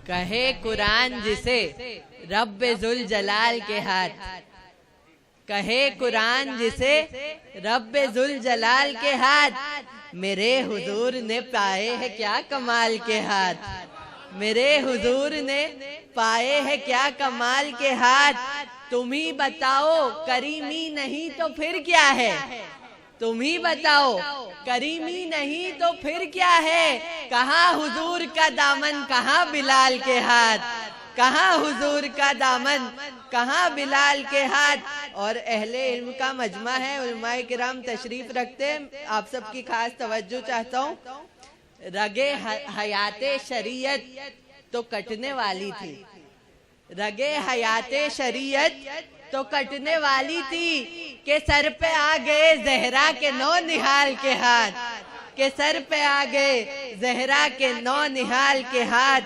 कहे कुरान जिसे रब्बे जुल जलाल के हाथ, कहे कुरान जिसे रब्बे जुल जलाल के हाथ, मेरे हुजूर ने पाए है क्या कमाल के हाथ, मेरे हुजूर ने पाए है क्या कमाल के हाथ। तुम ही बताओ करीमी नहीं तो फिर क्या है, तुम ही बताओ करीमी नहीं तो फिर क्या है। कहाँ हुजूर का दामन कहाँ बिलाल के हाथ, कहाँ हुजूर का दामन कहाँ बिलाल के हाथ। और अहले इल्म का मजमा है, उलमाए किराम तशरीफ रखते हैं। आप सबकी खास तवज्जो चाहता हूँ। रगे हयाते शरीयत तो कटने वाली थी, रगे हयाते शरीयत तो कटने वाली थी, के सर पे आ गए जहरा के नौ निहाल के हाथ, के सर पे आ गए जहरा के नौ निहाल के हाथ।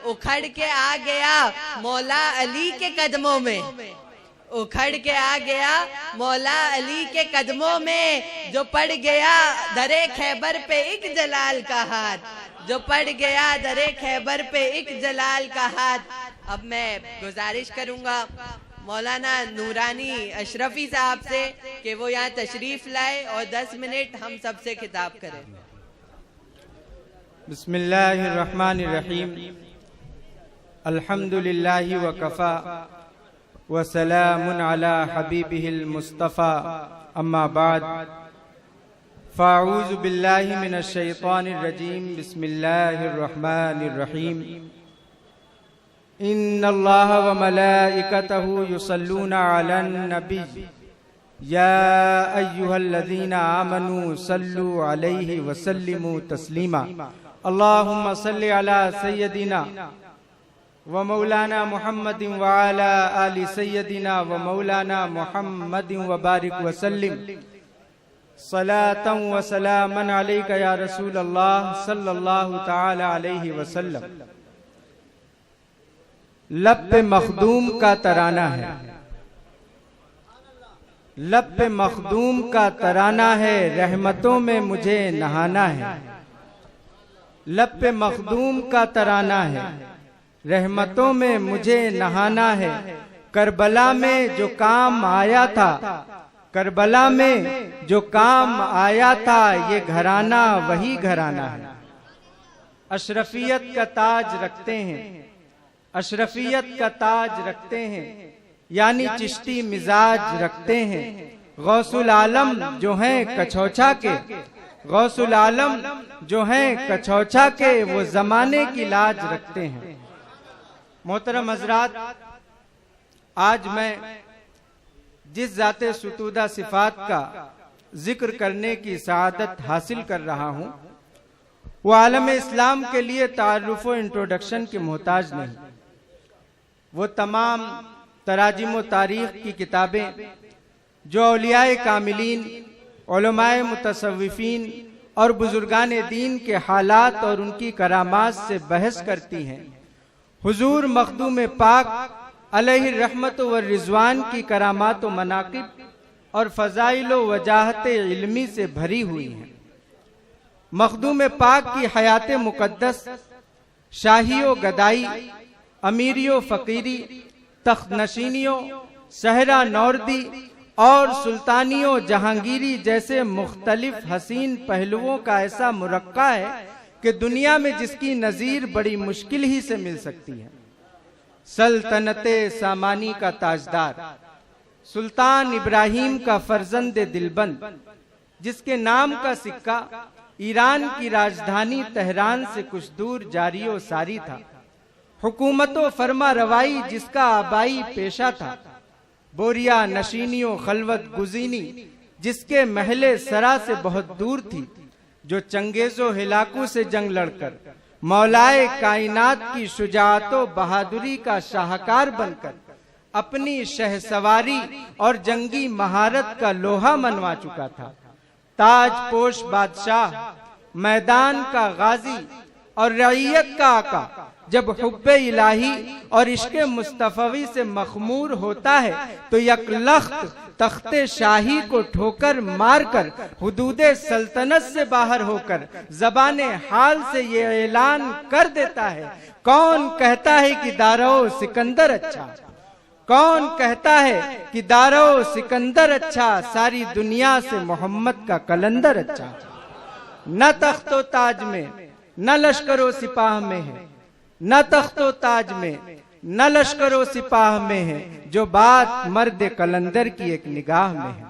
उखड़ के आ गया मौला अली के कदमों में, उखड़ के आ गया मौला अली के कदमों में, जो पड़ गया दरे खैबर पे एक जलाल का हाथ, जो पड़ गया दरे खैबर पे एक जलाल का हाथ। अब मैं गुजारिश करूंगा मौलाना नूरानी अशरफी साहब से कि वो यहाँ तशरीफ लाए और 10 मिनट हम सबसे खिताब करें। बिस्मिल्लाहिर्रहमानिर्रहीम, अल्हम्दुलिल्लाहि व कफ़ा व सलामुन अला हबीबिहिल मुस्तफ़ा, अम्मा बाद, फ़अऊज़ु बिल्लाहि मिनश शैतानिर रजीम, बिस्मिल्लाहिर्रहमानिर्रहीम। इन्नल्लाह व मलाइकतहु युसल्लूना अलन नबी, या अय्युहल्लज़ीना आमनू सल्लु अलैहि व सल्लिमू तस्लीमा। अल्लाहुम्मा सल्लि अला सय्यदिना व मौलाना मुहम्मदिन व अला आलि सय्यदिना व मौलाना मुहम्मदिन व बारिक व सल्लिम सलातन व सलामन अलैका या रसूल अल्लाह सल्लल्लाहु तआला अलैहि वसल्लम। लब पे मखदूम का तराना है, लब पे मखदूम का तराना है, रहमतों में मुझे नहाना है। लब पे मखदूम का तराना है, रहमतों में मुझे नहाना है। करबला में जो काम आया था, करबला में जो काम आया था, ये घराना वही घराना है। अशरफियत का ताज रखते हैं, अशरफियत का ताज रखते हैं, यानी चिश्ती मिजाज रखते हैं। गौसुल आलम जो हैं कछौछा के, गौसुल आलम जो हैं कछौछा के, वो जमाने की लाज रखते हैं। मोहतरम हजरात, आज मैं जिस जाते सुतूदा सिफात का जिक्र करने की सआदत हासिल कर रहा हूँ, वो आलम इस्लाम के लिए तारुफ व इंट्रोडक्शन के मोहताज नहीं। वो तमाम तराजिम व तारीख की किताबें जो औलियाए कामिलीन, उलमाए मुतसव्विफीन और बुजुर्गान दीन के हालात और उनकी करामात से बहस करती हैं, हुजूर मखदूम पाक अलैहि रहमत व रिजवान की करामात व मनाकिब और फजाइल व वजाहत इल्मी से भरी हुई हैं। मखदूम पाक की हयात मुकद्दस, शाहियो गदाई, अमीरियो फकीरी, तख्त नशीनियों, सहरा नौरदी और सुल्तानियों जहांगीरी जैसे मुख्तलिफ हसीन पहलुओं का ऐसा मुरक्का है कि दुनिया में जिसकी नजीर बड़ी मुश्किल ही से मिल सकती है। सल्तनते सामानी का ताजदार, सुल्तान इब्राहिम का फर्जंद दिलबंद, जिसके नाम का सिक्का ईरान की राजधानी तेहरान से कुछ दूर जारियो सारी था। हुकूमतो फरमा रवाई जिसका आबाई पेशा था। बोरिया नशीनियों खलवत गुजीनी जिसके महले सरा से बहुत दूर थी, जो चंगेजो हिलाकू से जंग लड़कर मौलाए कायनात की शुजाअतो बहादुरी का शाहकार बनकर अपनी शहसवारी और जंगी महारत का लोहा मनवा चुका था। ताजपोश बादशाह, मैदान का गाजी और रईयत का आका जब हुब्बे इलाही और इश्क़े मुस्तफवी से मखमूर होता है तो यकलख्त तख्ते शाही को ठोकर मारकर हुदूदे सल्तनत से बाहर होकर जबाने हाल से ये ऐलान कर देता है, कौन कहता है कि दारो सिकंदर अच्छा, कौन कहता है कि दारो सिकंदर अच्छा, सारी दुनिया से मोहम्मद का कलंदर अच्छा। न तख्तो ताज में न लश्करो सिपाह में है, न तख्तो ताज में न लश्करो सिपाह में है, जो बात मर्द कलंदर की एक निगाह में है।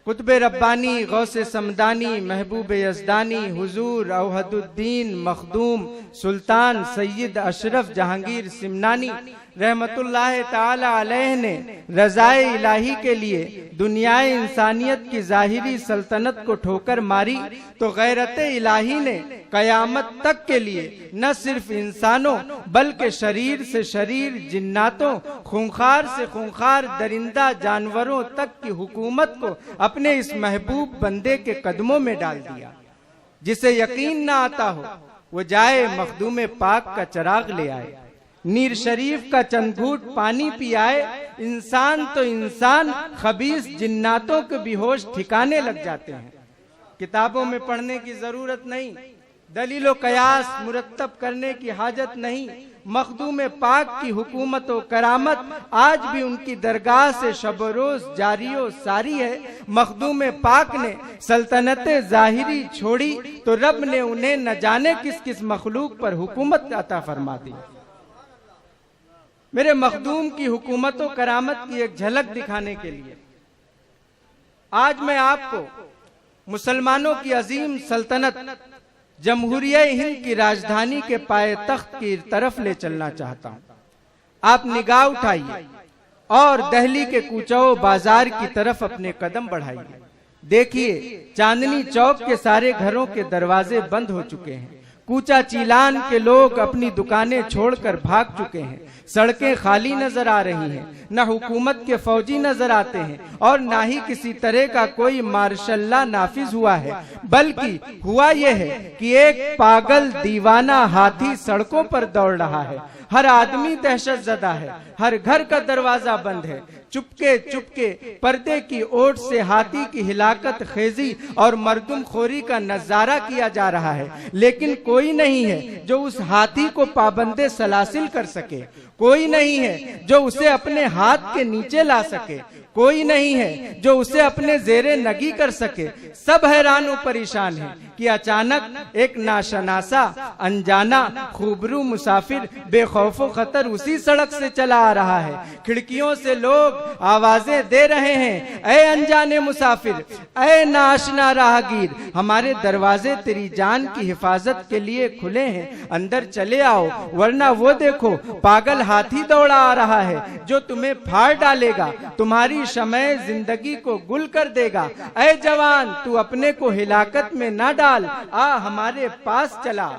कुतुब रब्बानी, गौसे समदानी, महबूब यज़दानी, हुजूर औहदुद्दीन मखदूम सुल्तान सैयद अशरफ जहांगीर सिमनानी रहमतुल्लाह ताला अलैह ने रज़ाए इलाही के लिए दुनियाए इंसानियत की जाहिरी सल्तनत को ठोकर मारी, तो गैरत इलाही ने कयामत तक के लिए न सिर्फ इंसानों बल्कि शरीर से शरीर जिन्नातों, खूंखार से खूंखार दरिंदा जानवरों तक की हुकूमत को अपने इस महबूब बंदे के कदमों में डाल दिया। जिसे यकीन ना आता हो वो जाए मखदूम पाक का चिराग ले आए, नीर शरीफ का चंद घूंट पानी पियाए। इंसान तो इंसान, खबीस जिन्नातों के बेहोश ठिकाने लग जाते हैं। किताबों में पढ़ने की जरूरत नहीं, दलीलो कयास मुरत्तब करने की हाजत नहीं। मखदूम पाक की हुकूमत व करामत आज भी उनकी दरगाह से शब रोज जारियो सारी है। मखदूम पाक ने सल्तनत जाहिरी छोड़ी तो रब ने उन्हें न जाने किस किस मखलूक पर हुकूमत अता फरमा दी। मेरे मखदूम की हुकूमत व करामत की एक झलक दिखाने के लिए आज मैं आपको मुसलमानों की अजीम सल्तनत जमहूरिया हिंद की राजधानी के पाए तख्त की तरफ ले चलना चाहता हूं। आप निगाह उठाइए और दिल्ली के कूचो बाजार की तरफ अपने कदम बढ़ाइए। देखिए, चांदनी चौक के सारे घरों के दरवाजे बंद हो चुके हैं। कूचा चीलान के लोग अपनी दुकानें छोड़कर भाग चुके हैं। सड़कें खाली नजर आ रही हैं, न हुकूमत के फौजी नजर आते हैं और न ही किसी तरह का कोई मार्शल्ला नाफिज हुआ है, बल्कि हुआ यह है कि एक पागल दीवाना हाथी सड़कों पर दौड़ रहा है। हर आदमी दहशत ज़दा है, हर घर का दरवाजा बंद है। चुपके चुपके पर्दे की ओट से हाथी की हिलाकत खेजी और मर्दुम खोरी का नजारा किया जा रहा है, लेकिन कोई नहीं है जो उस हाथी को पाबंदे सलासिल कर सके। कोई नहीं है जो उसे अपने हाथ के नीचे ला सके। कोई नहीं है जो उसे अपने जेरे नगी कर सके। सब हैरान व परेशान हैं कि अचानक एक नाशनासा अनजाना खूबरू मुसाफिर बेखौफो खतर उसी सड़क से चला आ रहा है। खिड़कियों से लोग आवाजें दे रहे हैं, ऐ अनजाने मुसाफिर, ऐ नाशना राहगीर, हमारे दरवाजे तेरी जान की हिफाजत के लिए खुले हैं, अंदर चले आओ, वरना वो देखो पागल हाथी दौड़ा आ रहा है जो तुम्हें फाड़ डालेगा, तुम्हारी शमए जिंदगी को गुल कर देगा। ऐ जवान, तू अपने को हिलाकत में ना डाल, आ हमारे पास चला।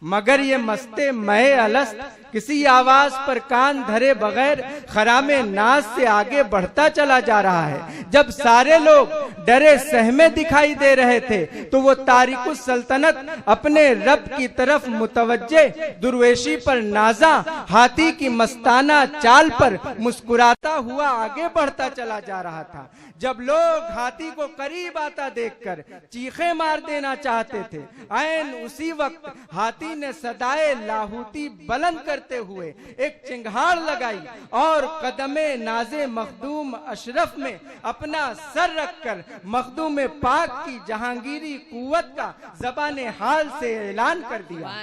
मगर ये मस्ते मए अलस्त किसी आवाज पर कान धरे बगैर खरामे नाज से आगे बढ़ता चला जा रहा है। जब सारे लोग डरे सहमे दिखाई दे रहे थे तो वो तारिकुस सल्तनत अपने रब की तरफ मुतवज्जे दुर्वेशी पर नाजा हाथी की मस्ताना चाल पर मुस्कुराता हुआ आगे बढ़ता चला जा रहा था। जब लोग हाथी को करीब आता देखकर चीखे मार देना चाहते थे, ऐन उसी वक्त हाथी ने सदाए लाहूती बुलंद करते हुए एक चिंगाड़ लगाई और कदमे नाजे मखदूम अशरफ में अपना सर रखकर मखदूम पाक की जहांगीरी कुव्वत का ज़बाने हाल से ऐलान कर दिया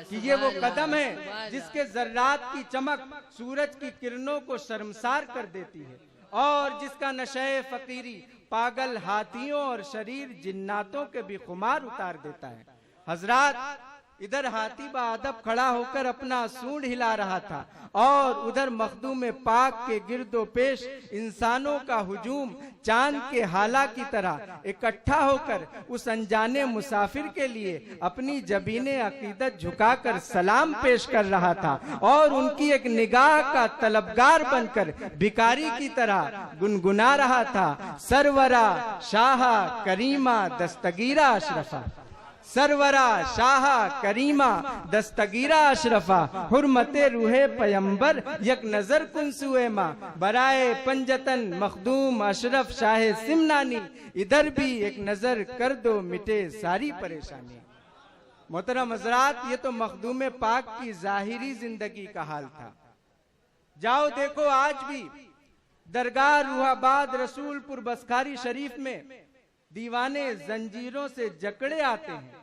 कि ये वो कदम है जिसके जर्रात की चमक सूरज की किरणों को शर्मसार कर देती है और जिसका नशे फकीरी पागल हाथियों और शरीर जिन्नातों के भी खुमार उतार देता है। हजरात, इधर हाथी बाअदब खड़ा होकर अपना सूंड हिला रहा था और उधर मखदूम पाक के गिरदो पेश इंसानों का हुजूम चांद के हाला की तरह इकट्ठा होकर उस अनजाने मुसाफिर के लिए अपनी जबीने अकीदत झुकाकर सलाम पेश कर रहा था और उनकी एक निगाह का तलबगार बनकर भिखारी की तरह गुनगुना रहा था, सरवरा शाह करीमा दस्तगीरा अशरफा, सरवरा शाह करीमा दस्तगीरा अशरफा, हुर्मते रूहे पयंबर यक नजर कुंसुए माँ, बराए पंजतन मखदूम अशरफ शाह सिमनानी, इधर भी एक नजर कर दो मिटे सारी परेशानी। मोहतरम हज़रात, ये तो मखदूम पाक की जाहिरी जिंदगी का हाल था। जाओ देखो, आज भी दरगाह रूहाबाद रसूलपुर बसखारी शरीफ में दीवाने जंजीरों से जकड़े आते हैं,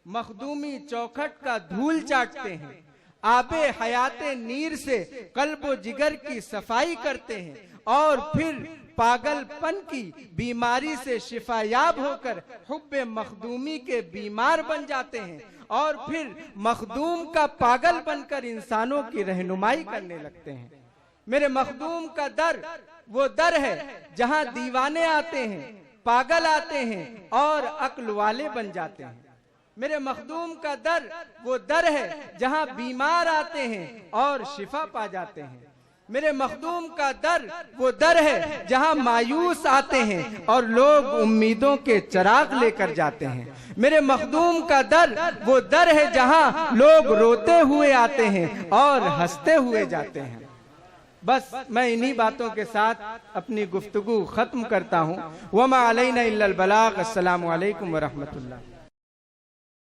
मखदूमी चौखट का धूल चाटते हैं, आबे हयाते नीर से कल्बो जिगर की सफाई करते हैं और फिर पागलपन की बीमारी से शिफायाब होकर हुब्बे मखदूमी के बीमार बन जाते हैं और फिर मखदूम का पागल बनकर इंसानों की रहनुमाई करने लगते हैं। मेरे मखदूम का दर वो दर है जहां दीवाने आते हैं, पागल आते हैं और अक्ल वाले बन जाते हैं। मेरे मखदूम का दर वो दर है जहां बीमार आते हैं और शिफा पा जाते हैं। मेरे मखदूम का दर वो दर है जहां मायूस आते हैं और लोग उम्मीदों के चिराग लेकर जाते हैं। मेरे मखदूम का दर वो दर है जहां लोग रोते हुए आते हैं और हंसते हुए जाते हैं। बस मैं इन्हीं बातों के साथ अपनी गुफ्तगू खत्म करता हूँ। वमा अलैना इल्लल बलाग। अस्सलामु अलैकुम व रहमतुल्लाह।